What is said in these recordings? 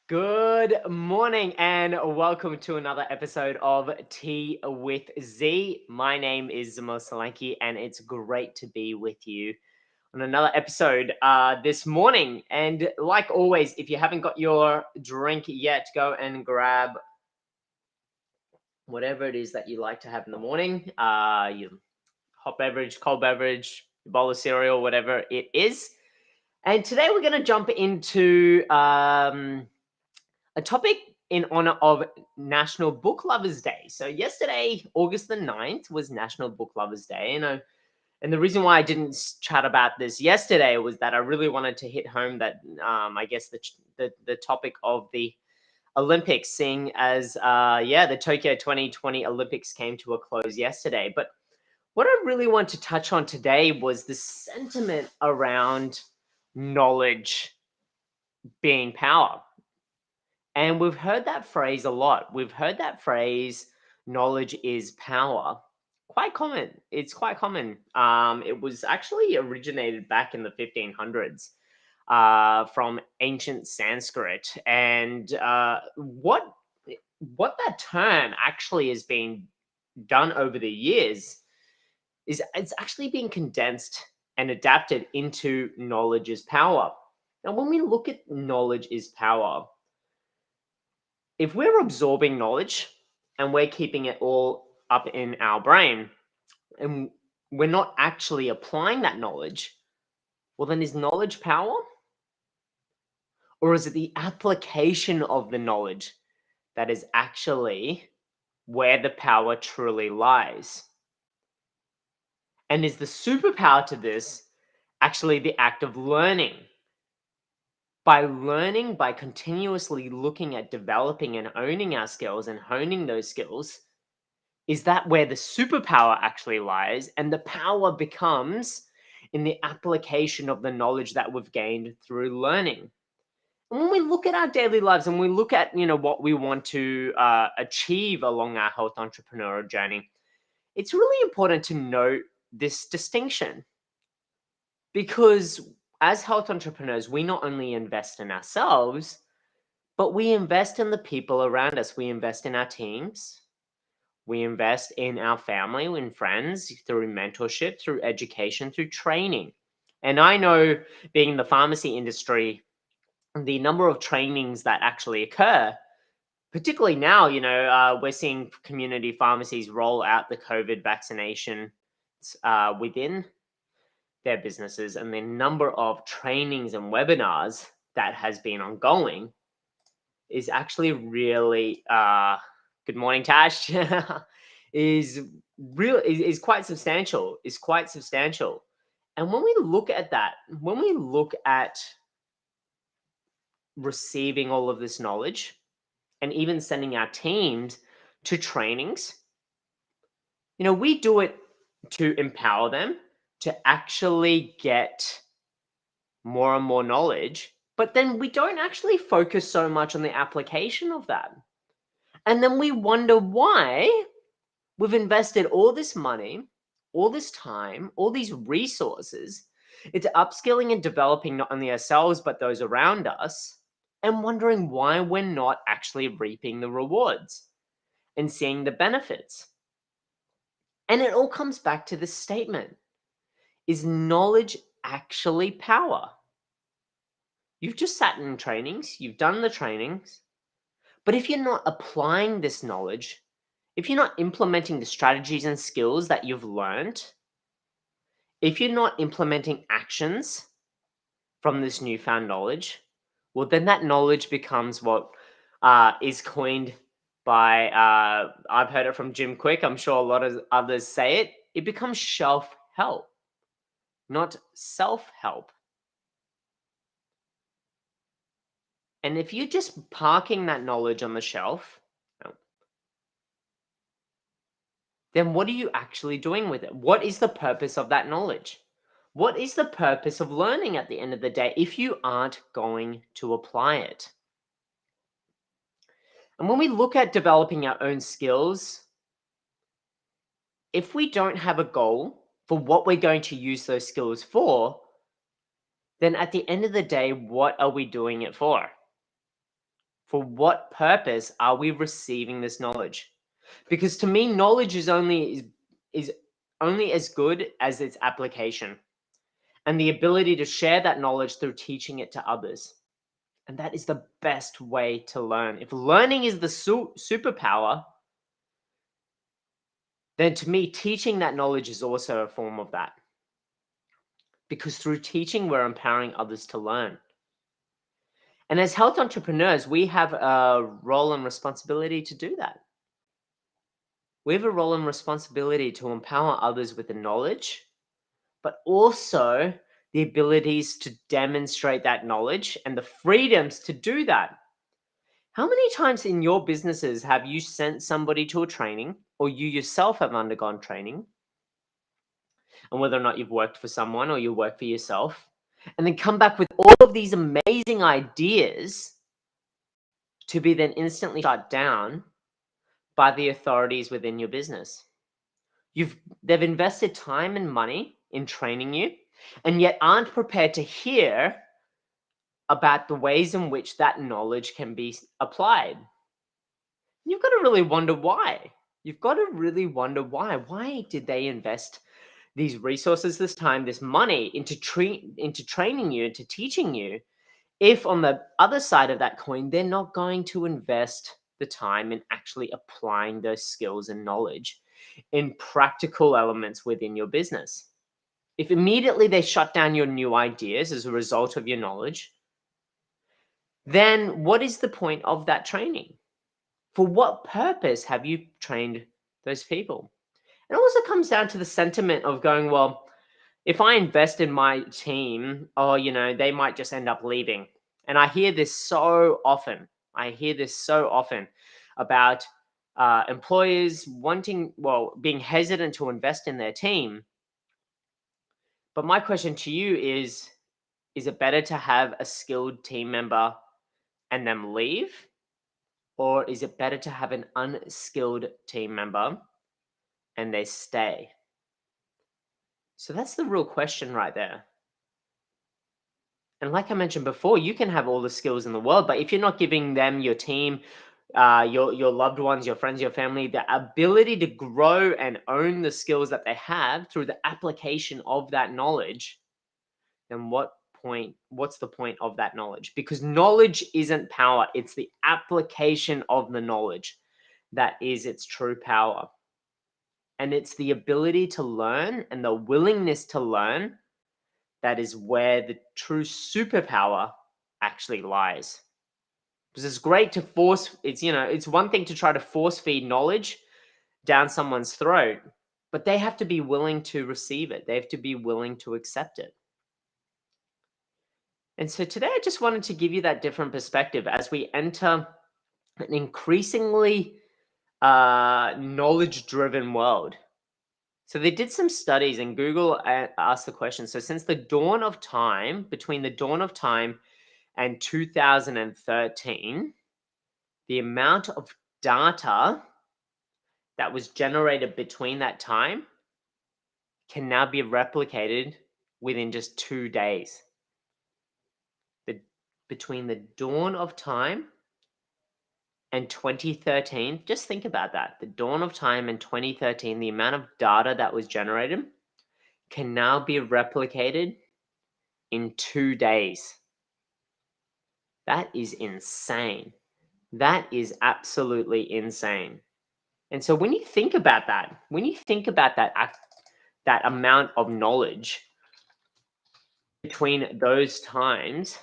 Good morning and welcome to another episode of Tea with Z. My name is Zamo Solanki and it's great to be with you on another episode this morning. And like always, if you haven't got your drink yet, go and grab whatever it is that you like to have in the morning. Your hot beverage, cold beverage, bowl of cereal, whatever it is. And today we're going to jump into a topic in honor of National Book Lovers Day. So yesterday, August the 9th, was National Book Lovers Day. And the reason why I didn't chat about this yesterday was that I really wanted to hit home that I guess the topic of the Olympics, seeing as the Tokyo 2020 Olympics came to a close yesterday. But what I really want to touch on today was the sentiment around knowledge being power. And we've heard that phrase a lot. We've heard that phrase, knowledge is power. Quite common. It's quite common. It was actually originated back in the 1500s from ancient Sanskrit. And what that term actually has been done over the years is it's actually been condensed and adapted into knowledge is power. Now, when we look at knowledge is power, if we're absorbing knowledge and we're keeping it all up in our brain and we're not actually applying that knowledge, well, then is knowledge power? Or is it the application of the knowledge that is actually where the power truly lies? And is the superpower to this actually the act of learning? By learning, by continuously looking at developing and owning our skills and honing those skills, is that where the superpower actually lies? And the power becomes in the application of the knowledge that we've gained through learning. And when we look at our daily lives and we look at what we want to achieve along our health entrepreneurial journey, it's really important to note this distinction, because as health entrepreneurs, we not only invest in ourselves, but we invest in the people around us. We invest in our teams. We invest in our family and friends through mentorship, through education, through training. And I know, being in the pharmacy industry, the number of trainings that actually occur, particularly now, we're seeing community pharmacies roll out the COVID vaccination within their businesses, and the number of trainings and webinars that has been ongoing is actually really good morning, Tash. is is quite substantial. Is quite substantial. And when we look at that, when we look at receiving all of this knowledge and even sending our teams to trainings, we do it to empower them to actually get more and more knowledge, but then we don't actually focus so much on the application of that. And then we wonder why we've invested all this money, all this time, all these resources into upskilling and developing not only ourselves, but those around us, and wondering why we're not actually reaping the rewards and seeing the benefits. And it all comes back to this statement: is knowledge actually power? You've just sat in trainings, you've done the trainings, but if you're not applying this knowledge, if you're not implementing the strategies and skills that you've learned, if you're not implementing actions from this newfound knowledge, well, then that knowledge becomes what is coined by, I've heard it from Jim Quick, I'm sure a lot of others say it, it becomes shelf help, not self help. And if you're just parking that knowledge on the shelf, then what are you actually doing with it? What is the purpose of that knowledge? What is the purpose of learning at the end of the day if you aren't going to apply it? And when we look at developing our own skills, if we don't have a goal for what we're going to use those skills for, then at the end of the day, what are we doing it for? For what purpose are we receiving this knowledge? Because to me, knowledge is only as good as its application and the ability to share that knowledge through teaching it to others. And that is the best way to learn. If learning is the superpower, then to me, teaching that knowledge is also a form of that. Because through teaching, we're empowering others to learn. And as health entrepreneurs, we have a role and responsibility to do that. We have a role and responsibility to empower others with the knowledge, but also the abilities to demonstrate that knowledge and the freedoms to do that. How many times in your businesses have you sent somebody to a training or you yourself have undergone training, and whether or not you've worked for someone or you work for yourself, and then come back with all of these amazing ideas to be then instantly shut down by the authorities within your business? They've invested time and money in training you, and yet aren't prepared to hear about the ways in which that knowledge can be applied. You've got to really wonder why. You've got to really wonder why. Why did they invest these resources, this time, this money into training you, into teaching you, if on the other side of that coin, they're not going to invest the time in actually applying those skills and knowledge in practical elements within your business? If immediately they shut down your new ideas as a result of your knowledge, then what is the point of that training? For what purpose have you trained those people? It also comes down to the sentiment of going, well, if I invest in my team, oh, they might just end up leaving. And I hear this so often. About employers being hesitant to invest in their team. But my question to you is it better to have a skilled team member and them leave? Or is it better to have an unskilled team member and they stay? So that's the real question right there. And like I mentioned before, you can have all the skills in the world, but if you're not giving them, your team, your loved ones, your friends, your family, the ability to grow and own the skills that they have through the application of that knowledge, then what's the point of that knowledge? Because knowledge isn't power, it's the application of the knowledge that is its true power. And it's the ability to learn and the willingness to learn that is where the true superpower actually lies. Because it's great to it's one thing to try to force feed knowledge down someone's throat, but they have to be willing to receive it. They have to be willing to accept it. And so today I just wanted to give you that different perspective as we enter an increasingly knowledge-driven world. So they did some studies, and Google asked the question. So since the dawn of time, between the dawn of time and 2013, the amount of data that was generated between that time can now be replicated within just 2 days. Between the dawn of time and 2013, just think about that. The dawn of time and 2013, the amount of data that was generated can now be replicated in 2 days. That is insane. That is absolutely insane. And so when you think about that, that amount of knowledge between those times,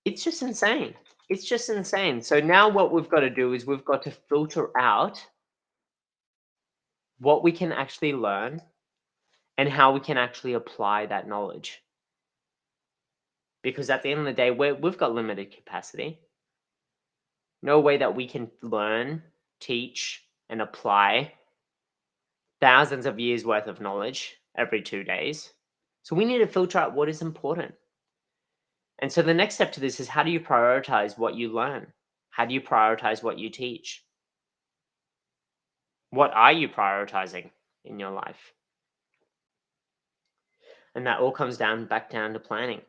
it's just insane. It's just insane. So now what we've got to do is we've got to filter out what we can actually learn and how we can actually apply that knowledge. Because at the end of the day, we've got limited capacity. No way that we can learn, teach, and apply thousands of years worth of knowledge every 2 days. So we need to filter out what is important. And so the next step to this is, how do you prioritize what you learn? How do you prioritize what you teach? What are you prioritizing in your life? And that all comes back down to planning.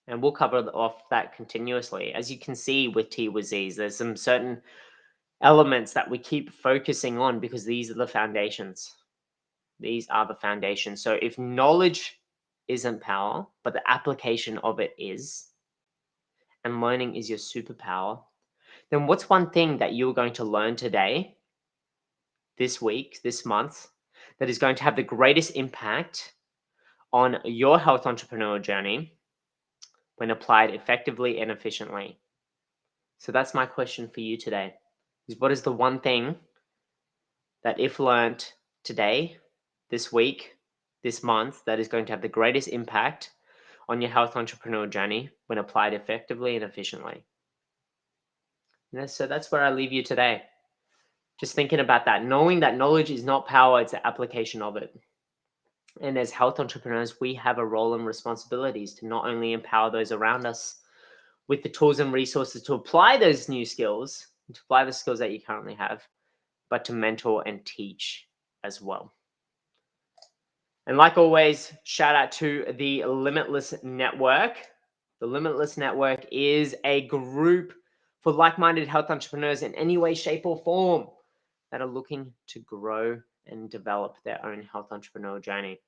And we'll cover off that continuously. As you can see with T with Z's, there's some certain elements that we keep focusing on because these are the foundations. These are the foundations. So if knowledge isn't power, but the application of it is, and learning is your superpower, then what's one thing that you're going to learn today, this week, this month, that is going to have the greatest impact on your health entrepreneurial journey when applied effectively and efficiently? So that's my question for you today. Is what is the one thing that if learnt today, this week, this month, that is going to have the greatest impact on your health entrepreneurial journey when applied effectively and efficiently? So that's where I leave you today. Just thinking about that, knowing that knowledge is not power, it's the application of it. And as health entrepreneurs, we have a role and responsibilities to not only empower those around us with the tools and resources to apply those new skills, to apply the skills that you currently have, but to mentor and teach as well. And like always, shout out to the Limitless Network. The Limitless Network is a group for like-minded health entrepreneurs in any way, shape, or form that are looking to grow and develop their own health entrepreneurial journey.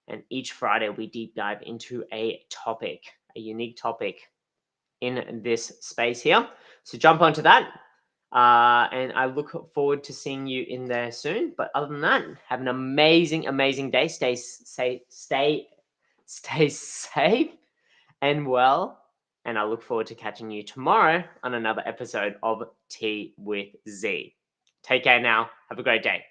And each Friday, we deep dive into a topic, a unique topic in this space here. So jump onto that. And I look forward to seeing you in there soon. But other than that, have an amazing, amazing day. Stay safe and well. And I look forward to catching you tomorrow on another episode of Tea with Z. Take care now. Have a great day.